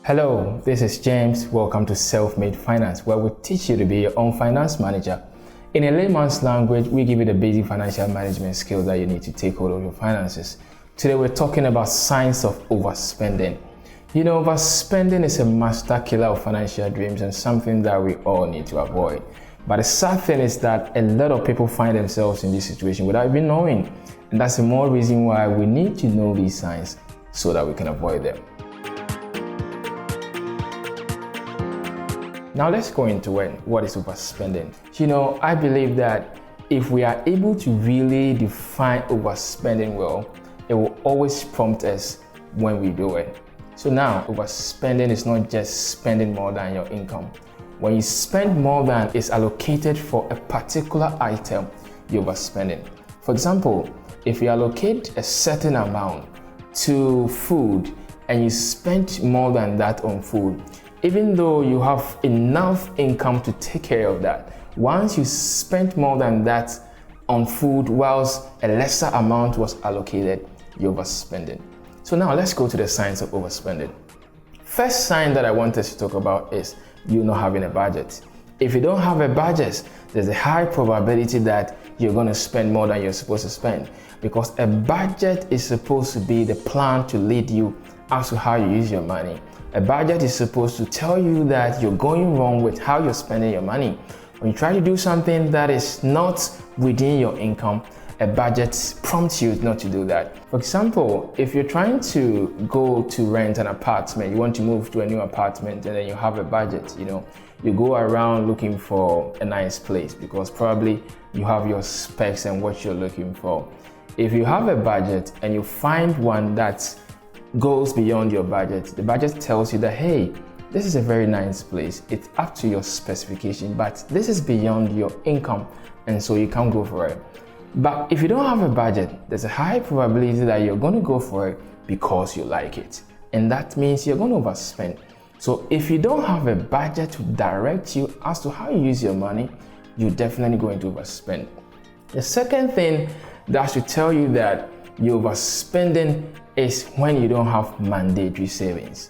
Hello, this is James. Welcome to SelfMade Finance, where we teach you to be your own finance manager. In a layman's language, we give you the basic financial management skills that you need to take hold of your finances. Today, we're talking about signs of overspending. You know, overspending is a master killer of financial dreams and something that we all need to avoid. But the sad thing is that a lot of people find themselves in this situation without even knowing. And that's the more reason why we need to know these signs so that we can avoid them. Now let's go into it. What is overspending? You know, I believe that if we are able to really define overspending well, it will always prompt us when we do it. So now, overspending is not just spending more than your income. When you spend more than is allocated for a particular item, you're overspending. For example, if you allocate a certain amount to food and you spend more than that on food, even though you have enough income to take care of that, once you spend more than that on food whilst a lesser amount was allocated, you're overspending. So now let's go to the signs of overspending. First sign that I want us to talk about is you not having a budget. If you don't have a budget, there's a high probability that you're going to spend more than you're supposed to spend, because a budget is supposed to be the plan to lead you as to how you use your money. A budget is supposed to tell you that you're going wrong with how you're spending your money. When you try to do something that is not within your income, a budget prompts you not to do that. For example, if you're trying to go to rent an apartment, you want to move to a new apartment and then you have a budget, you go around looking for a nice place because probably you have your specs and what you're looking for. If you have a budget and you find one that goes beyond your budget, the budget tells you that, hey, this is a very nice place. It's up to your specification, but this is beyond your income, and so you can't go for it. But if you don't have a budget, there's a high probability that you're going to go for it because you like it. And that means you're going to overspend. So if you don't have a budget to direct you as to how you use your money, you're definitely going to overspend. The second thing that should tell you that you're overspending is when you don't have mandatory savings.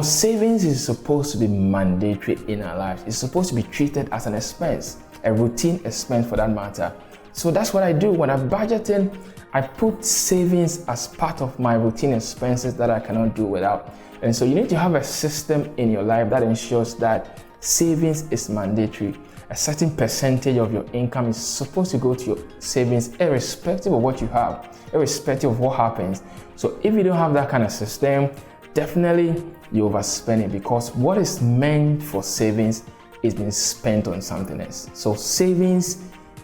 Savings is supposed to be mandatory in our lives. It's supposed to be treated as an expense, a routine expense for that matter. So that's what I do. When I'm budgeting, I put savings as part of my routine expenses that I cannot do without. And so you need to have a system in your life that ensures that savings is mandatory. A certain percentage of your income is supposed to go to your savings irrespective of what you have, irrespective of what happens. So if you don't have that kind of system, definitely you're overspending, because what is meant for savings is being spent on something else. So savings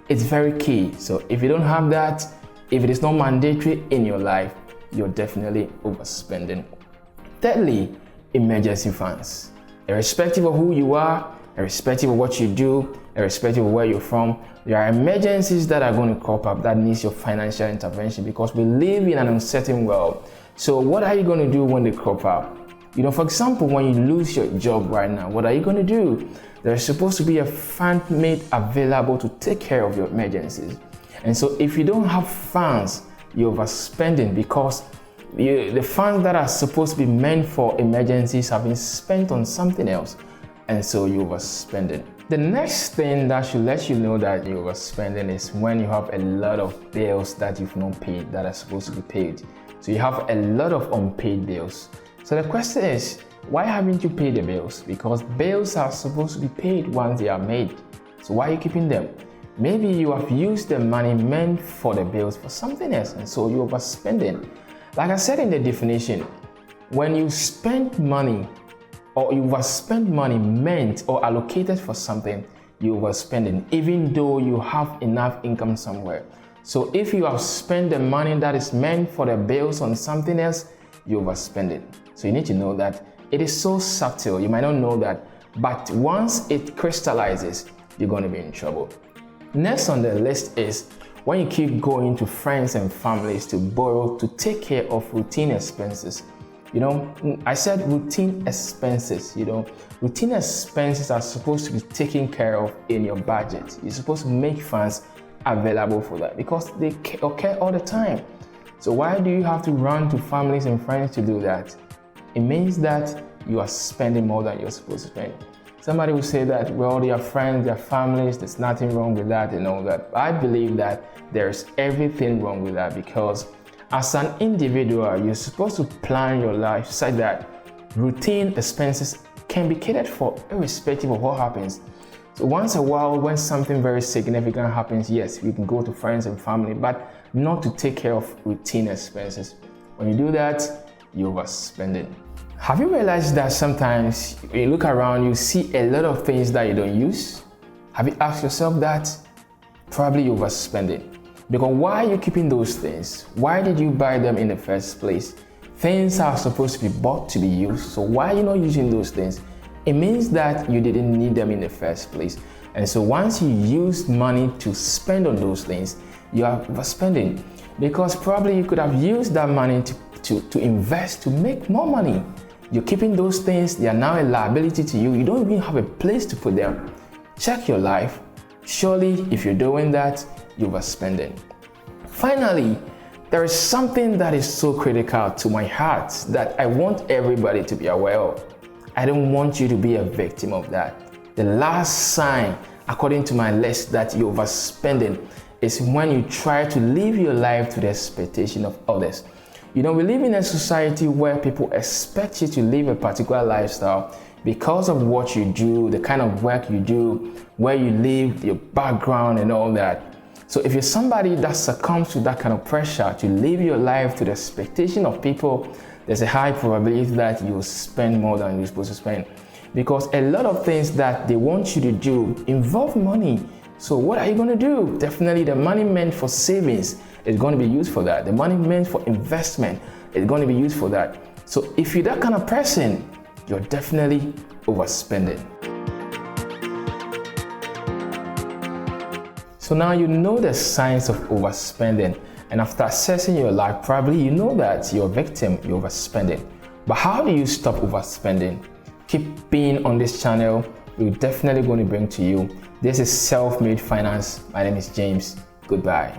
is very key. So if you don't have that, if it is not mandatory in your life, you're definitely overspending. Thirdly, emergency funds. Irrespective of who you are, irrespective of what you do, irrespective of where you're from, there are emergencies that are going to crop up that needs your financial intervention, because we live in an uncertain world. So what are you going to do when they crop up? For example, when you lose your job right now, what are you going to do? There's supposed to be a fund made available to take care of your emergencies. And so if you don't have funds, you're overspending, because the funds that are supposed to be meant for emergencies have been spent on something else. And so you're overspending. The next thing that should let you know that you're overspending is when you have a lot of bills that you've not paid that are supposed to be paid. So you have a lot of unpaid bills. So the question is, why haven't you paid the bills? Because bills are supposed to be paid once they are made. So why are you keeping them? Maybe you have used the money meant for the bills for something else, and so you're overspending. Like I said in the definition, when you spend money or you overspend money meant or allocated for something, you're overspending, even though you have enough income somewhere. So if you have spent the money that is meant for the bills on something else, you're overspending. So you need to know that it is so subtle. You might not know that, but once it crystallizes, you're going to be in trouble. Next on the list is when you keep going to friends and families to borrow to take care of routine expenses. I said routine expenses. Routine expenses are supposed to be taken care of in your budget. You're supposed to make funds available for that because they occur all the time. So why do you have to run to families and friends to do that? It means that you are spending more than you're supposed to spend. Somebody will say that, well, their friends, their families, there's nothing wrong with that and all that. I believe that there's everything wrong with that, because as an individual, you're supposed to plan your life such that routine expenses can be catered for irrespective of what happens. So once a while, when something very significant happens, yes, you can go to friends and family, but not to take care of routine expenses. When you do that, you're overspending. Have you realized that sometimes when you look around, you see a lot of things that you don't use? Have you asked yourself that? Probably you're overspending. Because why are you keeping those things? Why did you buy them in the first place? Things are supposed to be bought to be used, so why are you not using those things? It means that you didn't need them in the first place. And so once you use money to spend on those things, you are overspending. Because probably you could have used that money to invest, to make more money. You're keeping those things, they are now a liability to you. You don't even have a place to put them. Check your life. Surely, if you're doing that, you're overspending. Finally, there is something that is so critical to my heart that I want everybody to be aware of. I don't want you to be a victim of that. The last sign, according to my list, that you're overspending is when you try to live your life to the expectation of others. You know, we live in a society where people expect you to live a particular lifestyle because of what you do, the kind of work you do, where you live, your background and all that. So if you're somebody that succumbs to that kind of pressure to live your life to the expectation of people, there's a high probability that you'll spend more than you're supposed to spend. Because a lot of things that they want you to do involve money. So what are you going to do? Definitely the money meant for savings is going to be used for that. The money meant for investment is going to be used for that. So if you're that kind of person, you're definitely overspending. So now you know the signs of overspending, and after assessing your life, probably you know that you're a victim, you're overspending. But how do you stop overspending? Keep being on this channel. We're definitely going to bring to you. This is Self-Made Finance. My name is James. Goodbye.